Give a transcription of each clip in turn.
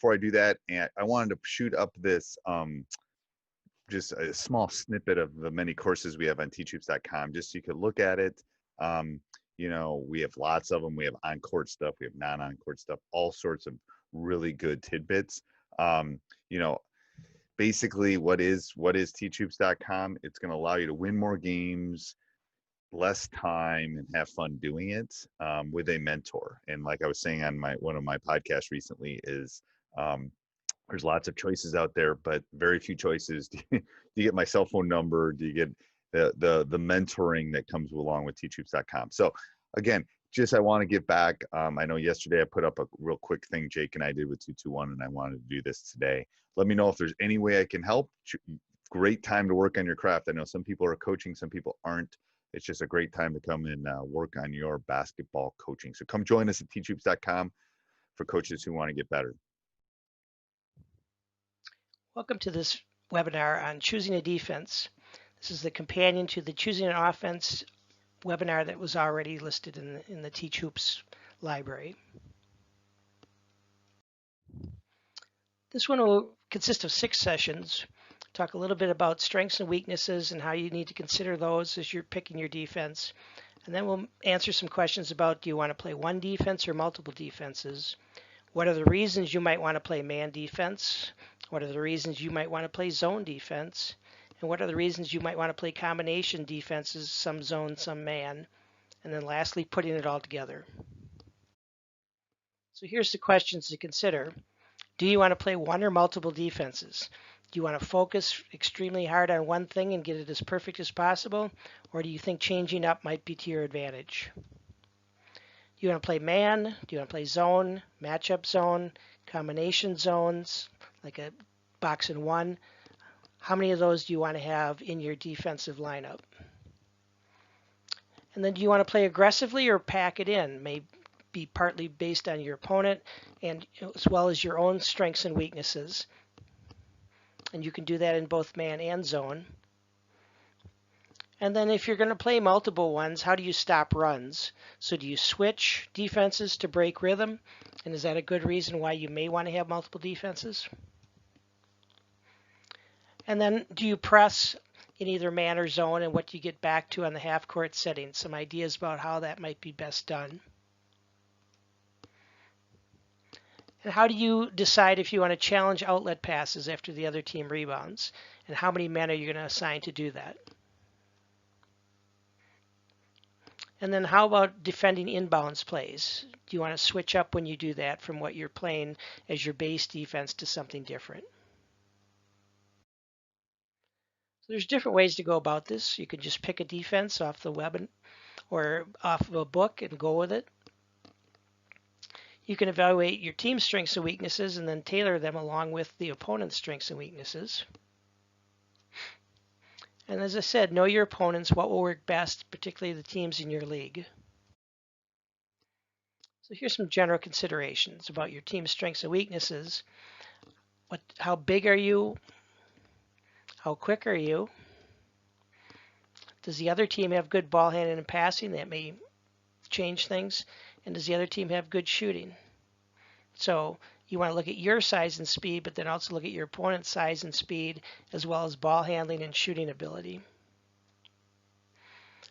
before I do that, and I wanted to shoot up this just a small snippet of the many courses we have on teachhoops.com, just so you could look at it. Um, we have lots of them. We have on-court stuff, we have non-on-court stuff, all sorts of really good tidbits. Um, you know, Basically, what is teachhoops.com? It's going to allow you to win more games, less time, and have fun doing it with a mentor. And like I was saying on one of my podcasts recently, is um, there's lots of choices out there, but very few choices. Do you get my cell phone number? Do you get the mentoring that comes along with teachhoops.com? So again, just I want to give back. I know yesterday I put up a real quick thing Jake and I did with 221, and I wanted to do this today. Let me know if there's any way I can help. Great time to work on your craft. I know some people are coaching, some people aren't. It's just a great time to come and work on your basketball coaching. So come join us at teachhoops.com for coaches who want to get better. Welcome to this webinar on choosing a defense. This is the companion to the choosing an offense webinar that was already listed in the Teach Hoops library. This one will consist of 6 sessions. Talk a little bit about strengths and weaknesses and how you need to consider those as you're picking your defense. And then we'll answer some questions about, do you want to play one defense or multiple defenses? What are the reasons you might want to play man defense? What are the reasons you might want to play zone defense? And what are the reasons you might want to play combination defenses, some zone, some man? And then lastly, putting it all together. So here's the questions to consider. Do you want to play one or multiple defenses? Do you want to focus extremely hard on one thing and get it as perfect as possible? Or do you think changing up might be to your advantage? Do you want to play man? Do you want to play zone, matchup zone, combination zones, like a box and one? How many of those do you want to have in your defensive lineup? And then do you want to play aggressively or pack it in? May be partly based on your opponent and as well as your own strengths and weaknesses. And you can do that in both man and zone. And then if you're going to play multiple ones, how do you stop runs? So do you switch defenses to break rhythm? And is that a good reason why you may want to have multiple defenses? And then do you press in either man or zone, and what do you get back to on the half court setting? Some ideas about how that might be best done. And how do you decide if you want to challenge outlet passes after the other team rebounds? And how many men are you going to assign to do that? And then how about defending inbounds plays? Do you want to switch up when you do that from what you're playing as your base defense to something different? So there's different ways to go about this. You can just pick a defense off the web or off of a book and go with it. You can evaluate your team's strengths and weaknesses and then tailor them along with the opponent's strengths and weaknesses. And as I said, know your opponents, what will work best, particularly the teams in your league. So here's some general considerations about your team's strengths and weaknesses. How big are you? How quick are you? Does the other team have good ball handling and passing? That may change things. And does the other team have good shooting? So you want to look at your size and speed, but then also look at your opponent's size and speed, as well as ball handling and shooting ability.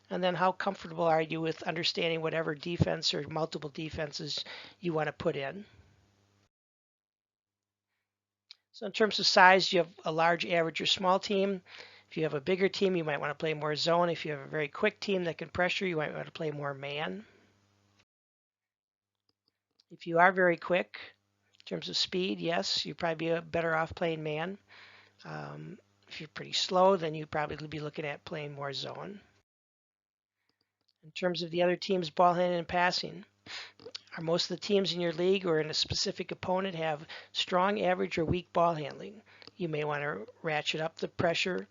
And then how comfortable are you with understanding whatever defense or multiple defenses you want to put in? So in terms of size, you have a large, average, or small team. If you have a bigger team, you might want to play more zone. If you have a very quick team that can pressure, you might want to play more man. If you are very quick, in terms of speed, yes, you'd probably be better off playing man. If you're pretty slow, then you'd probably be looking at playing more zone. In terms of the other team's ball handling and passing, are most of the teams in your league or in a specific opponent have strong, average, or weak ball handling? You may want to ratchet up the pressure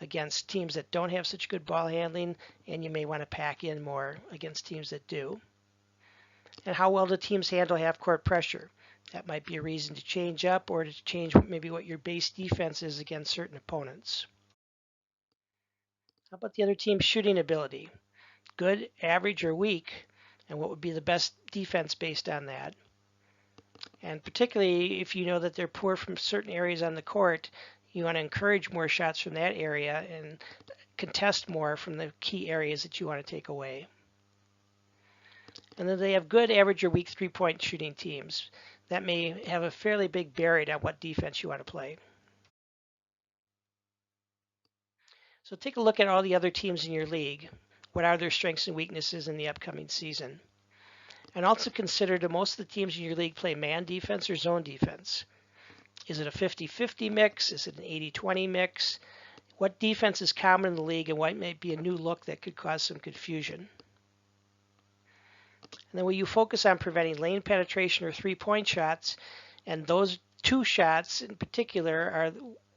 against teams that don't have such good ball handling, and you may want to pack in more against teams that do. And how well do teams handle half-court pressure? That might be a reason to change up or to change maybe what your base defense is against certain opponents. How about the other team's shooting ability? Good, average, or weak? And what would be the best defense based on that? And particularly if you know that they're poor from certain areas on the court, you want to encourage more shots from that area and contest more from the key areas that you want to take away. And then they have good average or weak three-point shooting teams. That may have a fairly big bearing on what defense you want to play. So take a look at all the other teams in your league. What are their strengths and weaknesses in the upcoming season? And also consider, do most of the teams in your league play man defense or zone defense? Is it a 50-50 mix? Is it an 80-20 mix? What defense is common in the league and what might be a new look that could cause some confusion? And then will you focus on preventing lane penetration or three-point shots? And those two shots in particular are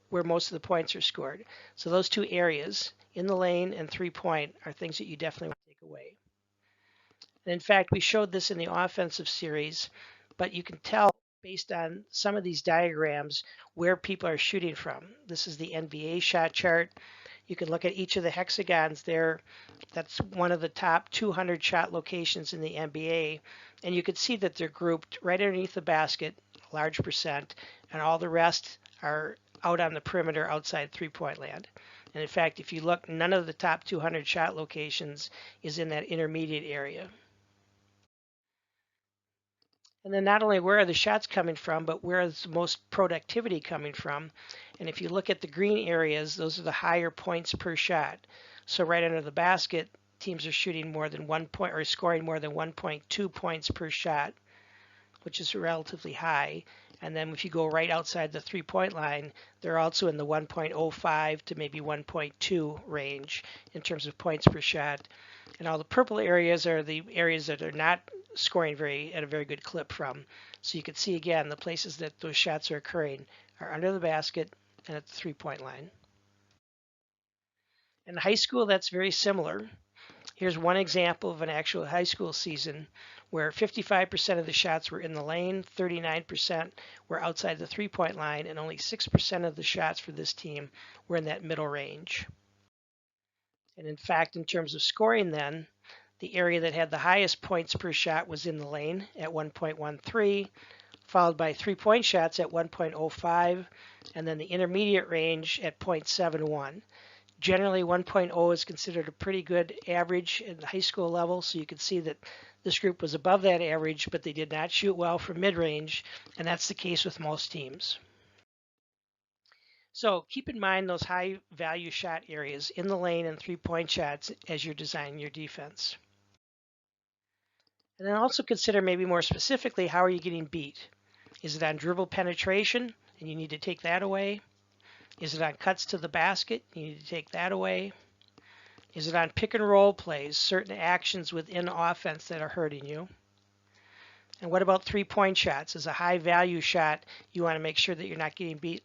where most of the points are scored. So those two areas, in the lane and three-point, are things that you definitely want to take away. And in fact, we showed this in the offensive series, but you can tell based on some of these diagrams where people are shooting from. This is the NBA shot chart. You can look at each of the hexagons there. That's one of the top 200 shot locations in the NBA. And you can see that they're grouped right underneath the basket, a large percent, and all the rest are out on the perimeter outside three-point land. And in fact, if you look, none of the top 200 shot locations is in that intermediate area. And then not only where are the shots coming from, but where is the most productivity coming from? And if you look at the green areas, those are the higher points per shot. So right under the basket, teams are shooting more than 1 point or scoring more than 1.2 points per shot, which is relatively high. And then if you go right outside the three-point line, they're also in the 1.05 to maybe 1.2 range in terms of points per shot. And all the purple areas are the areas that are not scoring at a very good clip from. So you can see again the places that those shots are occurring are under the basket and at the three-point line. In high school, that's very similar. Here's one example of an actual high school season where 55% of the shots were in the lane, 39% were outside the three-point line, and only 6% of the shots for this team were in that middle range. And in fact, in terms of scoring then, the area that had the highest points per shot was in the lane at 1.13, followed by three-point shots at 1.05, and then the intermediate range at 0.71. Generally, 1.0 is considered a pretty good average in the high school level, so you can see that this group was above that average, but they did not shoot well from mid-range, and that's the case with most teams. So keep in mind those high value shot areas in the lane and three-point shots as you're designing your defense. And then also consider maybe more specifically, how are you getting beat? Is it on dribble penetration and you need to take that away? Is it on cuts to the basket? You need to take that away. Is it on pick and roll plays, certain actions within offense that are hurting you? And what about three-point shots? As a high value shot, you want to make sure that you're not getting beat.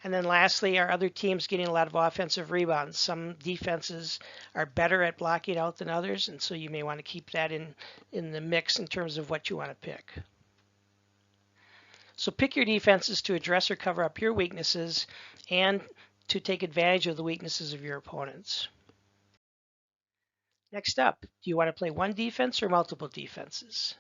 And then lastly, are other teams getting a lot of offensive rebounds? Some defenses are better at blocking out than others, and so you may want to keep that in the mix in terms of what you want to pick. So pick your defenses to address or cover up your weaknesses and to take advantage of the weaknesses of your opponents. Next up, do you want to play one defense or multiple defenses?